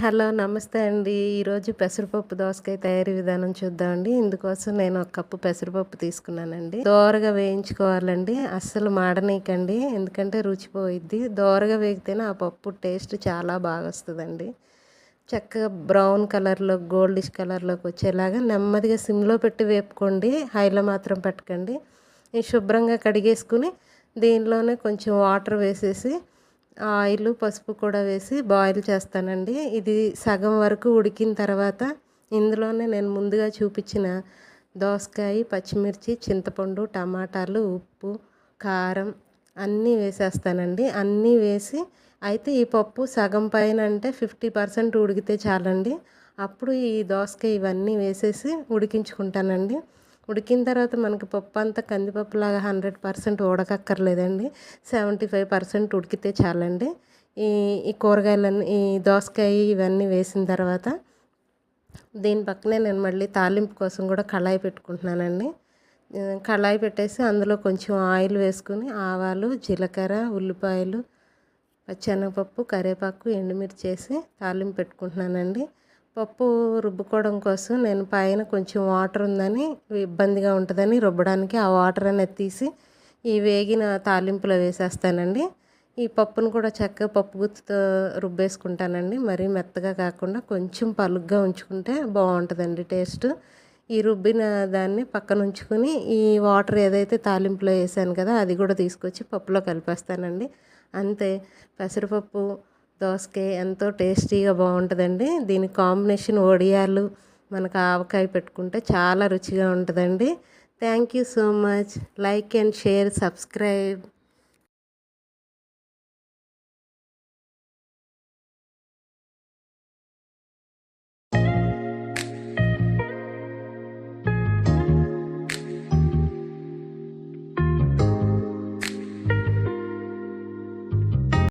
Hello నమస్తే అండి. ఈరోజు పెసరపప్పు దోసకాయ తయారీ విధానం చూద్దామండి. ఇందుకోసం నేను ఒక కప్పు పెసరపప్పు తీసుకున్నానండి. దోరగా వేయించుకోవాలండి, అస్సలు మాడనీయకండి, ఎందుకంటే రుచి పోయిద్ది. దోరగా వేగితేనే ఆ పప్పు టేస్ట్ చాలా బాగా వస్తుందండి. చక్కగా బ్రౌన్ కలర్లో గోల్డిష్ కలర్లోకి వచ్చేలాగా నెమ్మదిగా సిమ్లో పెట్టి వేపుకోండి, హైలో మాత్రం పెట్టకండి. ఈ శుభ్రంగా కడిగేసుకుని దీనిలోనే కొంచెం వాటర్ వేసేసి ఆయిల్ పసుపు కూడా వేసి బాయిల్ చేస్తానండి. ఇది సగం వరకు ఉడికిన తర్వాత ఇందులోనే నేను ముందుగా చూపించిన దోసకాయ, పచ్చిమిర్చి, చింతపండు, టమాటాలు, ఉప్పు, కారం అన్నీ వేసేస్తానండి. అన్నీ వేసి అయితే ఈ పప్పు సగం పైన అంటే 50% ఉడికితే చాలండి. అప్పుడు ఈ దోసకాయ ఇవన్నీ వేసేసి ఉడికించుకుంటానండి. ఉడికిన తర్వాత మనకి పప్పు అంతా కందిపప్పులాగా 100% ఉడకక్కర్లేదండి. 75% ఉడికితే చాలండి. ఈ ఈ కూరగాయలన్నీ, ఈ దోసకాయ ఇవన్నీ వేసిన తర్వాత దీని పక్కనే నేను మళ్ళీ తాలింపు కోసం కూడా కళాయి పెట్టుకుంటున్నానండి. కళాయి పెట్టేసి అందులో కొంచెం ఆయిల్ వేసుకుని ఆవాలు, జీలకర్ర, ఉల్లిపాయలు, పచ్చెనగపప్పు, కరివేపాకు, ఎండుమిర్చి వేసి తాలింపు పెట్టుకుంటున్నానండి. పప్పు రుబ్బుకోవడం కోసం నేను పైన కొంచెం వాటర్ ఉందని, ఇబ్బందిగా ఉంటుందని రుబ్బడానికి ఆ వాటర్ అనేది తీసి ఈ వేగిన తాలింపులో వేసేస్తానండి. ఈ పప్పును కూడా చక్కగా పప్పు గుత్తితో రుబ్బేసుకుంటానండి. మరీ మెత్తగా కాకుండా కొంచెం పలుగ్గా ఉంచుకుంటే బాగుంటుందండి టేస్ట్. ఈ రుబ్బిన దాన్ని పక్కన ఉంచుకుని ఈ వాటర్ ఏదైతే తాలింపులో వేసాను కదా అది కూడా తీసుకొచ్చి పప్పులో కలిపేస్తానండి. అంతే, పెసరపప్పు దోసకాయ ఎంతో టేస్టీగా బాగుంటుందండి. దీని కాంబినేషన్ వడియాలు, మనకు ఆవకాయ పెట్టుకుంటే చాలా రుచిగా ఉంటుందండి. Thank you so much. Like and share, subscribe.